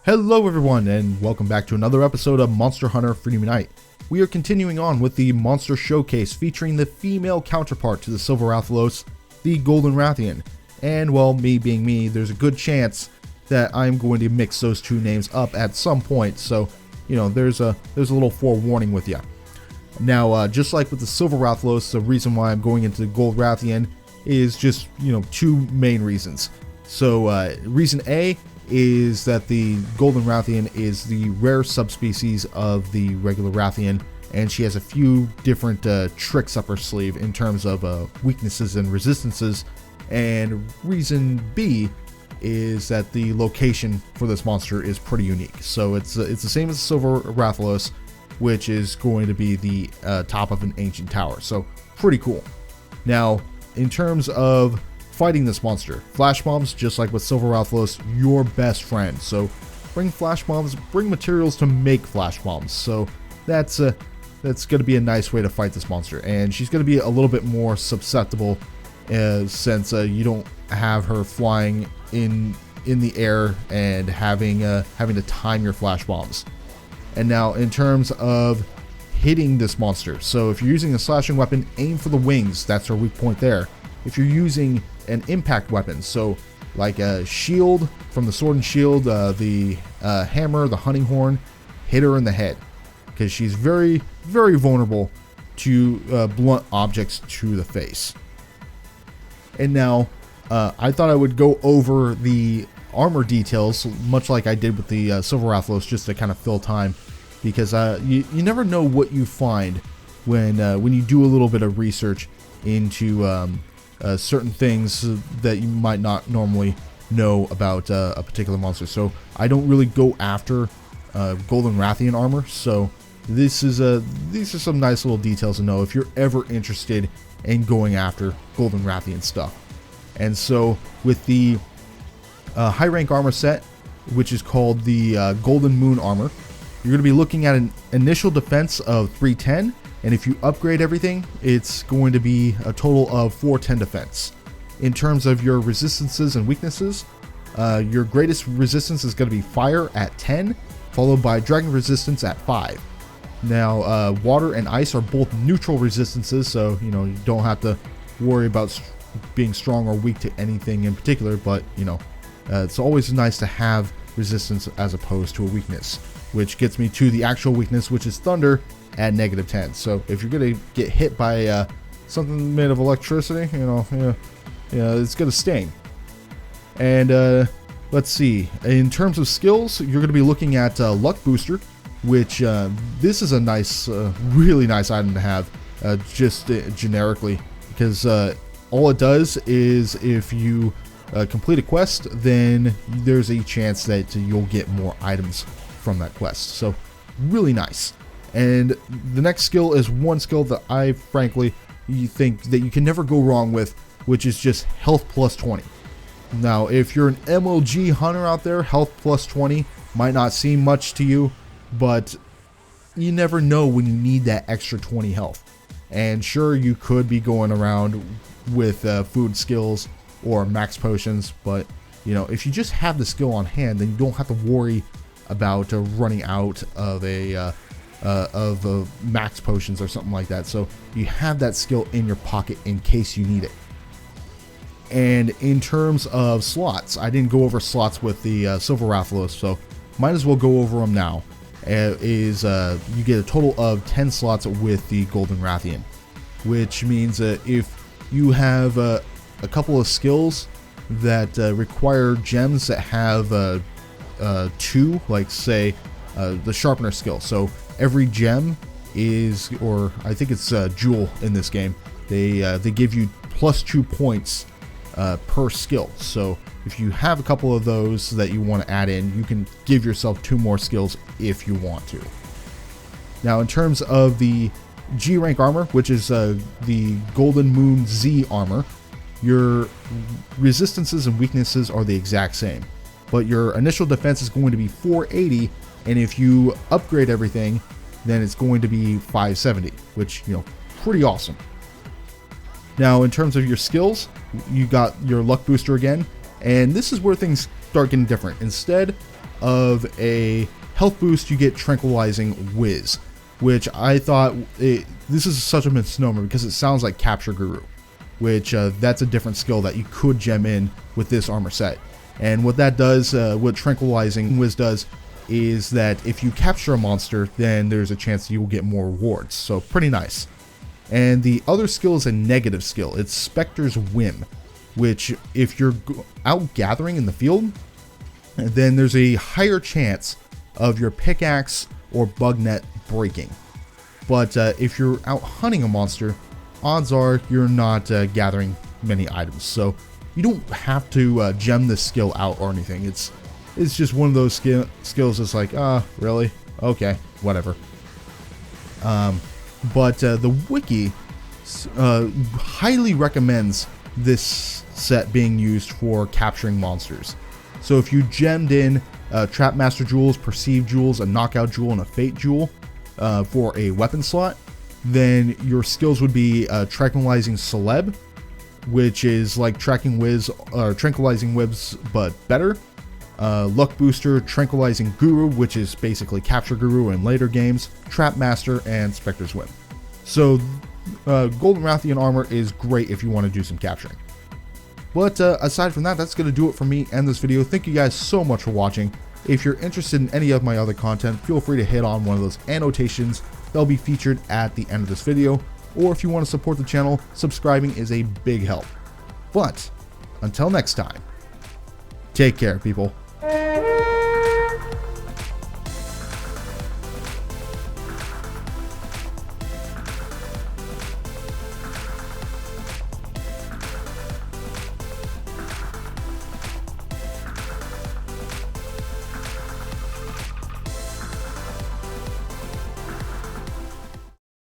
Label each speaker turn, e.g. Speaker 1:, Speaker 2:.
Speaker 1: Hello everyone, and welcome back to another episode of Monster Hunter Freedom Unite. We are continuing on with the Monster Showcase featuring the female counterpart to the Silver Rathalos, the Golden Rathian. And well, me being me, there's a good chance that I'm going to mix those two names up at some point, so, you know, there's a little forewarning with you. Now, just like with the Silver Rathalos, the reason why I'm going into the Gold Rathian is just, two main reasons. So, reason A is that the Golden Rathian is the rare subspecies of the regular Rathian, and she has a few different tricks up her sleeve in terms of weaknesses and resistances. And reason B is that the location for this monster is pretty unique. So it's the same as the Silver Rathalos, which is going to be the top of an ancient tower. So pretty cool. Now, in terms of fighting this monster, flash bombs, just like with Silver Rathalos, your best friend. So bring flash bombs, bring materials to make flash bombs. So that's going to be a nice way to fight this monster, and she's going to be a little bit more susceptible since you don't have her flying in the air and having to time your flash bombs. And now, in terms of hitting this monster, so if you're using a slashing weapon, aim for the wings. That's her weak point there. If you're using an impact weapon, so like a shield from the sword and shield, the hammer, the hunting horn, hit her in the head, because she's very, very vulnerable to blunt objects to the face. And now, I thought I would go over the armor details, much like I did with the Silver Rathalos, just to kind of fill time, because you never know what you find when you do a little bit of research into certain things that you might not normally know about a particular monster. So I don't really go after Golden Rathian armor. So these are some nice little details to know if you're ever interested in going after Golden Rathian stuff. And so with the high rank armor set, which is called the Golden Moon armor, you're going to be looking at an initial defense of 310. And if you upgrade everything, it's going to be a total of 410 defense. In terms of your resistances and weaknesses, your greatest resistance is going to be fire at 10, followed by dragon resistance at 5. Now, water and ice are both neutral resistances, so you don't have to worry about being strong or weak to anything in particular, but it's always nice to have resistance as opposed to a weakness, which gets me to the actual weakness, which is thunder at -10. So if you're gonna get hit by something made of electricity, it's gonna sting. And let's see, in terms of skills, you're gonna be looking at luck booster, which this is a nice, really nice item to have, just generically, because all it does is if you complete a quest, then there's a chance that you'll get more items from that quest. So really nice. And the next skill is one skill that I frankly think that you can never go wrong with, which is just health plus 20. Now, if you're an MLG hunter out there, health plus 20 might not seem much to you, but you never know when you need that extra 20 health. And sure, you could be going around with food skills or max potions, but if you just have the skill on hand, then you don't have to worry about running out of max potions or something like that. So you have that skill in your pocket in case you need it. And in terms of slots, I didn't go over slots with the Silver Rathalos, so might as well go over them now. You get a total of 10 slots with the Golden Rathian, which means if you have a couple of skills that require gems that have 2, like say the Sharpener skill. So every gem is, or I think it's jewel in this game, they give you +2 points per skill. So if you have a couple of those that you want to add in, you can give yourself 2 more skills if you want to. Now, in terms of the G rank armor, which is the Golden Moon Z armor, your resistances and weaknesses are the exact same, but your initial defense is going to be 480, and if you upgrade everything, then it's going to be 570, which, pretty awesome. Now, in terms of your skills, you got your luck booster again, and this is where things start getting different. Instead of a health boost, you get Tranquilizing Whiz, which I thought this is such a misnomer because it sounds like Capture Guru, which that's a different skill that you could gem in with this armor set. And what that does, what Tranquilizing Whiz does, is that if you capture a monster, then there's a chance you will get more rewards. So pretty nice. And the other skill is a negative skill. It's Spectre's Whim, which if you're out gathering in the field, then there's a higher chance of your pickaxe or bug net breaking. But if you're out hunting a monster, odds are you're not gathering many items. So you don't have to gem this skill out or anything. It's just one of those skills that's like, really? Okay, whatever. But the wiki highly recommends this set being used for capturing monsters. So if you gemmed in Trap Master Jewels, Perceive Jewels, a Knockout Jewel, and a Fate Jewel for a weapon slot, then your skills would be Tranquilizing Celeb, which is like Tracking Whiz or Tranquilizing Whiz, but better. Luck Booster, Tranquilizing Guru, which is basically Capture Guru in later games, Trap Master, and Spectre's Whim. So Golden Rathian armor is great if you want to do some capturing. But aside from that, that's going to do it for me and this video. Thank you guys so much for watching. If you're interested in any of my other content, feel free to hit on one of those annotations. They'll be featured at the end of this video. Or if you want to support the channel, subscribing is a big help. But until next time, take care, people.